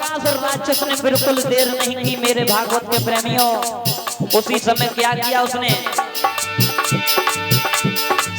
बकासुर राक्षस ने बिल्कुल देर नहीं की मेरे भागवत के प्रेमियों। उसी समय क्या किया उसने,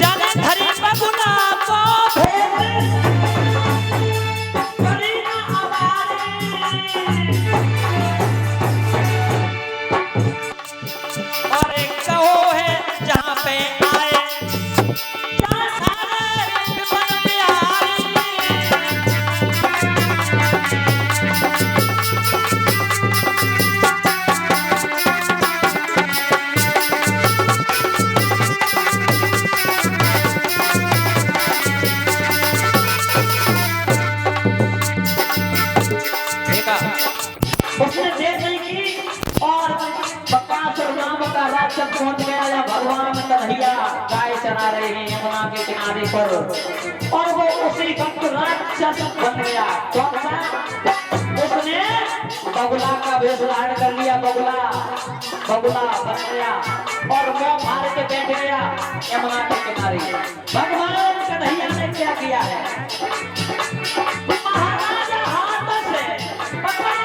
जाने धरी बगुला को और एक कहो है जहां पे आए पहुंच गया या भगवान कन्हैया गाय चरा रहे हैं यमुना के किनारे पर और वो उसी वक्त राक्षस बन गया। कौन सा? उसने बगुला का वेश धारण कर लिया, बगुला बन गया और वो मार के बैठ गया यमुना के किनारे। भगवान कन्हैया ने क्या किया है, महाराजा हाथ से पकड़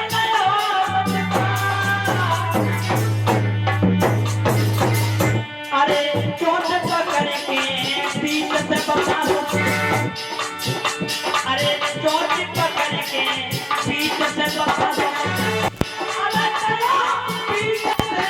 चोट पकड़ के पीठ से बकासुर, अरे चोट पकड़ के पीठ से बकासुर, अरे चलो पीठ से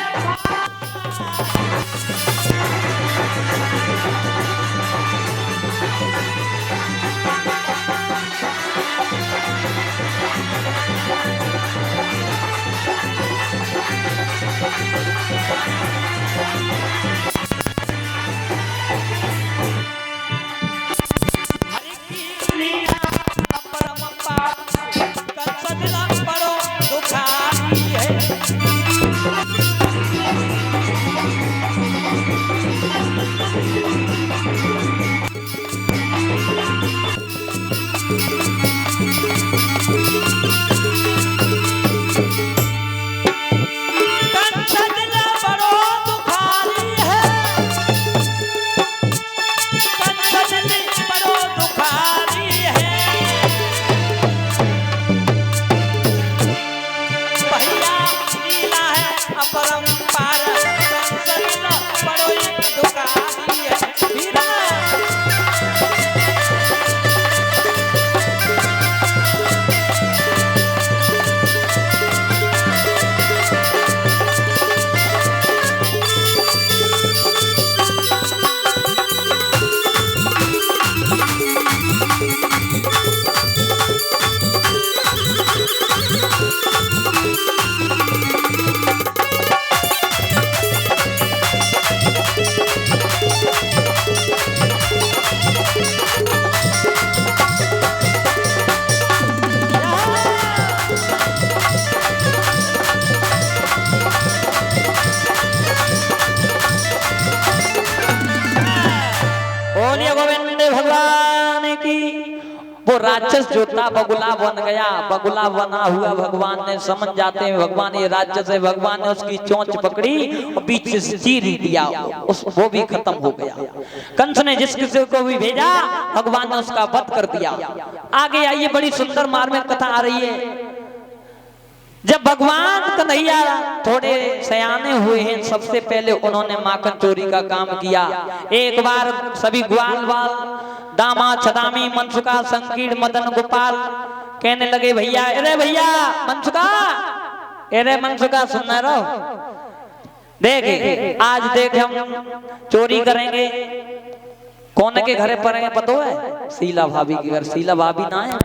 राक्षस जो था बगुला बन गया। बगुला बना हुआ भगवान ने समझ जाते हैं भगवान ये राक्षस है। भगवान ने उसकी चोंच पकड़ी और बीच से चीर दिया, वो भी खत्म हो गया। कंस ने जिस किसी को भी भेजा भगवान ने उसका वध कर दिया। आगे आइए, बड़ी सुंदर मार्मिक कथा आ रही है। जब भगवान कन्हैया थोड़े सयाने हुए हैं, सबसे पहले उन्होंने माखन चोरी का काम किया। एक बार सभी ग्वाल वाल दामा छदामी मनसुका संकीर्ण मदन गोपाल कहने लगे भैया, अरे भैया मनसुका, अरे मनसुका सुनना रहो, देख आज देख हम चोरी करेंगे। कौन के घरे पड़ेंगे पतो है? शीला भाभी के घर। शीला भाभी ना है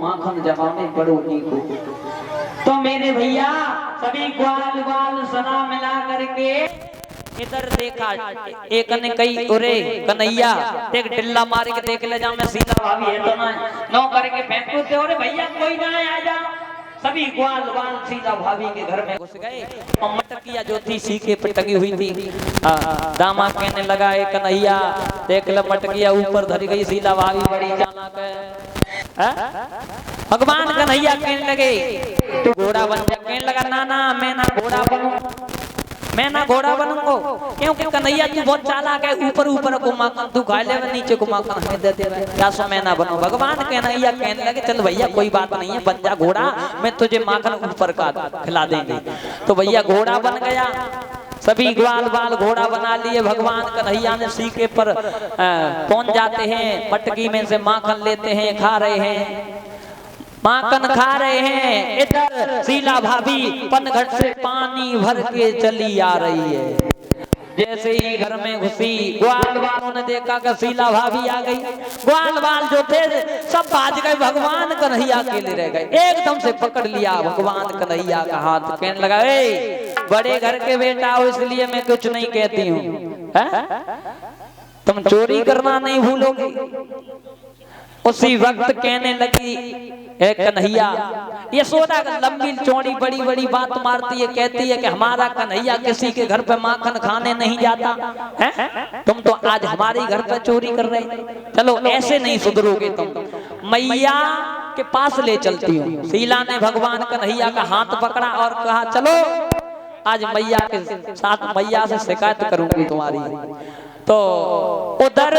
माखन जमाने बड़ो नीको। तो मेरे भैया सभी ग्वाल वाल सना मिला करके इधर देखा, एक ने कही अरे कन्हैया देख डिल्ला मार के देख ले जा, मैं शीला भाभी है तो ना नो करके फेंको थे। अरे भैया कोई ना आ जा। सभी ग्वाल वाल शीला भाभी के घर में घुस गए। मटकिया जो थी सीखे पे टंगी हुई थी, दामा कहने लगा ए कन्हैया देख ले मटकिया ऊपर धरी गई, शीला भाभी बड़ी चालाक है। भगवान कन्हैया कहने लगे तू घोड़ा बन जा। कहने लगा ना ना मैं ना घोड़ा बनूं। मैं ना घोड़ा बनूंगा, क्योंकि कन्हैया तू बहुत चालाक है, ऊपर ऊपर को माखन तू खा ले, नीचे को माखन हमें देते रहे, क्या सो मैं ना बनूं। भगवान कन्हैया कहने लगे चल भैया कोई बात नहीं है, बन जा घोड़ा, मैं तुझे माखन ऊपर का खिला देंगे। तो भैया घोड़ा बन गया, सभी ग्वाल बाल घोड़ा बना लिए। भगवान कन्हैया ने सीके पर पहुंच जाते हैं, मटकी में से माखन लेते हैं, खा रहे हैं, माखन खा रहे हैं। इधर शीला भाभी पनघट से पानी भर के चली आ रही है। जैसे ही घर में घुसी, ग्वाल बालों ने देखा कि शीला भाभी आ गई। ग्वाल बाल जो थे सब भाग गए, भगवान कन्हैया अकेले रह गए। एकदम से पकड़ लिया भगवान कन्हैया का हाथ, कहने लगा ए बड़े घर के बेटा हो इसलिए मैं कुछ नहीं कहती हूँ, तुम चोरी करना नहीं भूलोगी। उसी वक्त कहने लगी ए कन्हैया, यशोदा लंबी चौड़ी बड़ी बड़ी बात मारती है, कहती है कि हमारा कन्हैया किसी के घर पे माखन खाने नहीं जाता है, तुम तो आज हमारे घर पे चोरी कर रहे, चलो ऐसे नहीं सुधरोगे तुम, मैया के पास ले चलती हूँ। शीला ने भगवान कन्हैया का हाथ पकड़ा और कहा चलो आज मैया के साथ, मैया से शिकायत करूंगी तुम्हारी। तो उधर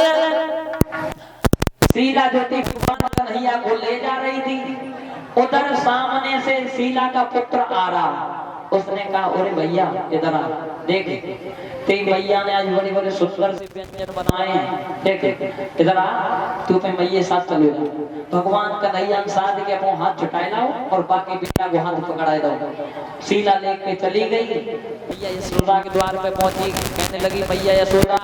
शीला जो थी भगवान कन्हैया को ले जा रही थी, उधर सामने से शीला का पुत्र आ रहा। उसने कहा अरे भैया इधर आ, देख तेरी मैया ने आज बड़े बड़े सुंदर से व्यंजन बनाए हैं, देख इधर आ, तू पे मैये साथ चलेगा। भगवान कन्हैया साथ के अपने हाथ छुटाए लाओ और बाकी बेटा को हाथ पकड़ाए दो। शीला लेके चली गई, मैया यशोदा के द्वार पे पहुंची, कहने लगी मैया यशोदा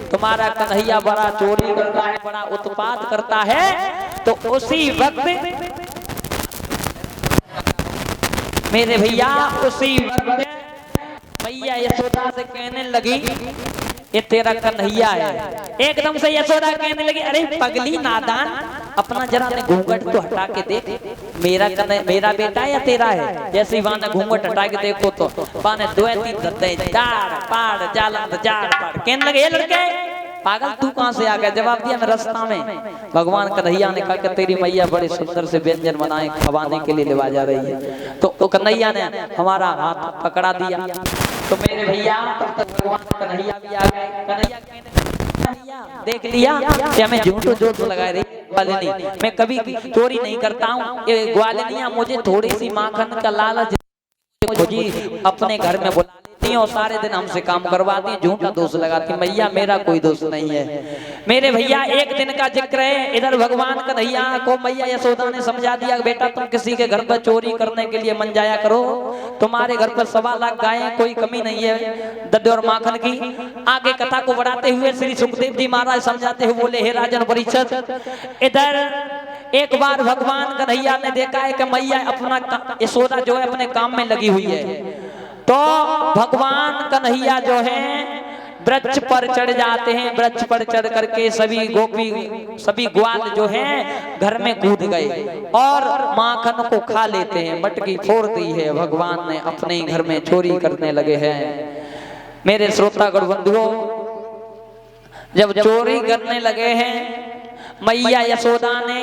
तुम्हारा कन्हैया बड़ा चोरी करता है, बड़ा उत्पात करता है। तो उसी वक्त मेरे भैया उसी वक्त मैया यशोदा से कहने लगी ये तेरा कन्हैया है। एकदम से यशोदा कहने लगी अरे पगली नादान, अपना जरा ने घूंघट तो हटा के देख, मेरा बेटा है या तेरा है। जैसे वहां ने घूंघट हटा के देखो तो वहां ने दो तीन दत्ते जाड़ पाड़ जालंद जाड़ पाड़, कहने लगे ये लड़के पागल तू कहां से आ गया। जवाब दिया मैं रास्ता में। भगवान कन्हैया ने कहा कि तेरी मैया बड़े सुंदर से व्यंजन बनाए खवाने के लिए लेवा जा रही है। तो कन्हैया ने हमारा हाथ पकड़ा दिया। तो मेरे भैया तब तक भगवान कन्हैया भी आ गए। कन्हैया देख लिया कि हमें झूठो जोत लगाए रही वाले नहीं, मैं कभी चोरी नहीं करता हूँ। ये ग्वालिनियां मुझे थोड़ी सी माखन का लालच अपने घर में बुला लेती और सारे दिन हमसे काम करवाती, झूठा दोष लगाती। मैया मेरा कोई दोष नहीं है। मेरे भैया एक दिन का जिक्र है, इधर भगवान कन्हैया को मैया यशोदा ने समझा दिया बेटा तुम किसी के घर पर चोरी करने के लिए मन जाया करो, तुम्हारे घर पर 1.25 लाख गायें, कोई कमी नहीं है दद्दे और माखन की। आगे कथा को बढ़ाते हुए श्री सुखदेव जी महाराज समझाते हुए बोले हे राजन परीक्षित, इधर एक बार भगवान कन्हैया ने देखा है कि मैया अपना यशोदा जो है अपने काम में लगी हुई है, तो भगवान कन्हैया जो है वृक्ष पर चढ़ जाते हैं। वृक्ष पर चढ़ करके सभी गोपी सभी ग्वाल जो हैं घर में कूद गए और माखन को खा लेते हैं। मटकी फोड़ दी है, भगवान ने अपने घर में चोरी करने लगे हैं। मेरे श्रोतागण बंधुओं, जब चोरी करने लगे हैं मैया यशोदा ने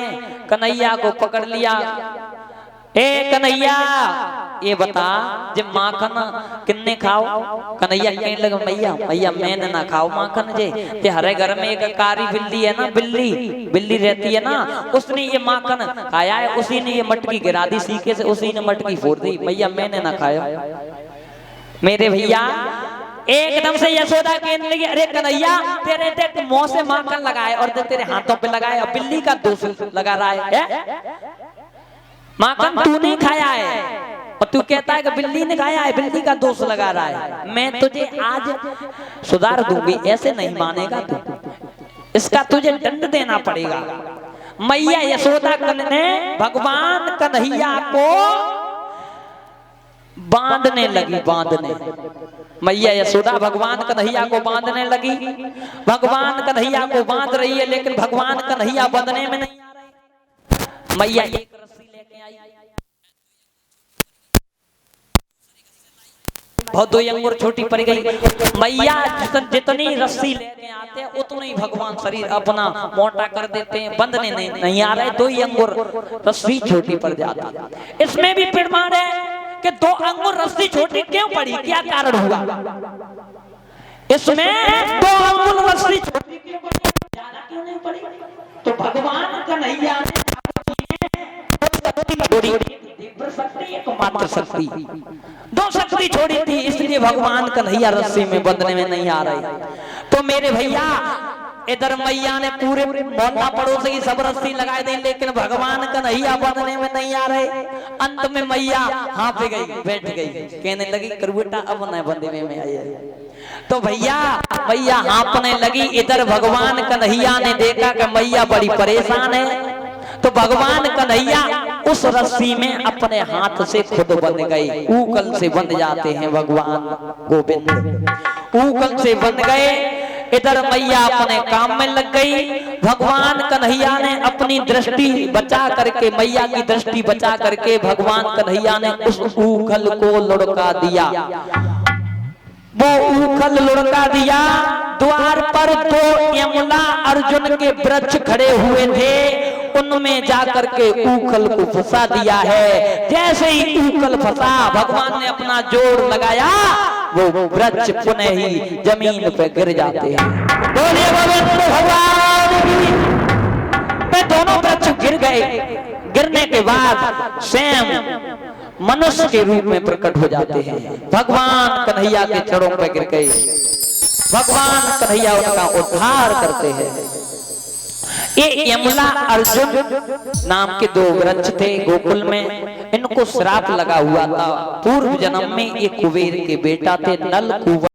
कन्हैया को पकड़ लिया। ए कन्हैया ये बता जब माखन किन्ने खाओ। कन्हैया कहने लगा मैया मैया मैंने ना खाओ माखन जे हरे घर में एक कारी बिल्ली है ना, बिल्ली रहती है ना, उसने ये माखन खाया है, उसी ने ये मटकी गिरा दी सीके से, उसी ने मटकी फोड़ दी। मैया मैंने ना खाया। मेरे भैया एकदम से यशोदा कहने लगी अरे कन्हैया तेरे देख मुंह से माखन लगाए और तेरे हाथों पे लगाए और बिल्ली का दोष लगा रहा है। माखन तू नहीं खाया है और तू कहता है कि बिल्ली ने खाया है, बिल्ली का दोष लगा रहा है। मैं तुझे आज सुधार दूंगी, ऐसे नहीं मानेगा तू, इसका तुझे दंड देना पड़ेगा। मैया यशोदा ने भगवान कन्हैया को बांधने लगी, बांधने मैया यशोदा भगवान कन्हैया को बांधने लगी। भगवान कन्हैया को बांध रही है लेकिन भगवान कन्हैया बंधने में नहीं आ रहे। मैया एक रस्सी लेके आई, बहुत 2 अंगुर छोटी पड़ गई। मैया जितनी रस्सी लेके आते हैं उतनी ही भगवान शरीर अपना मोटा कर देते हैं, बंधने नहीं आ रहे, 2 अंगुर रस्सी छोटी पड़ जाती है। इसमें भी प्रमाण है कि 2 अंगुल रस्सी छोटी क्यों पड़ी, क्या कारण हुआ इसमें 2 अंगुल रस्सी छोटी क्यों पड़ी, ज्यादा क्यों नहीं पड़ी? तो भगवान कन्हैया ने शक्ति एकमात्र शक्ति 2 शक्ति छोड़ी थी, इसलिए भगवान कन्हैया रस्सी में बंधने में नहीं आ रहे। तो मेरे भैया इधर मैया ने पूरे मोहल्ला पड़ोस की सब रस्सी लगाए दी, लेकिन भगवान कन्हैया बंधने में नहीं आ रहे। अंत में मैया हाँ पे गई, बैठ गई, कहने लगी करुएटा अब न बंधने में आई। तो भैया मैया हाँपने लगी। इधर भगवान कन्हैया ने देखा कि मैया बड़ी परेशान है, तो भगवान कन्हैया उस रस्सी में अपने हाथ से खुद बंध गए। ऊकल से बंध जाते हैं भगवान गोविंद, ऊकल से बंध गए। इधर मैया अपने काम में लग गई। भगवान कन्हैया ने अपनी दृष्टि बचा करके, मैया की दृष्टि बचा करके भगवान कन्हैया ने उस ऊखल को लुढ़का दिया। वो ऊखल लुढ़का दिया। द्वार पर 2 यमुना अर्जुन के वृक्ष खड़े हुए थे, उनमें जाकर के ऊखल को फंसा दिया है। जैसे ही ऊखल फंसा, भगवान ने अपना जोर लगाया, वो वृक्ष पुनः ही जमीन पे गिर जाते हैं। बोलिए गोविंद भगवान की। पे दोनों वृक्ष गिर गए। गिरने के बाद स्वयं मनुष्य के रूप में प्रकट हो जाते हैं। भगवान कन्हैया के चरणों पे गिर गए। भगवान कन्हैया उनका उद्धार करते हैं। ये यमुना अर्जुन नाम के 2 वृक्ष थे गोकुल में। इनको श्राप लगा हुआ था। पूर्व जन्म में ये कुबेर के बेटा थे, नल कुंवर।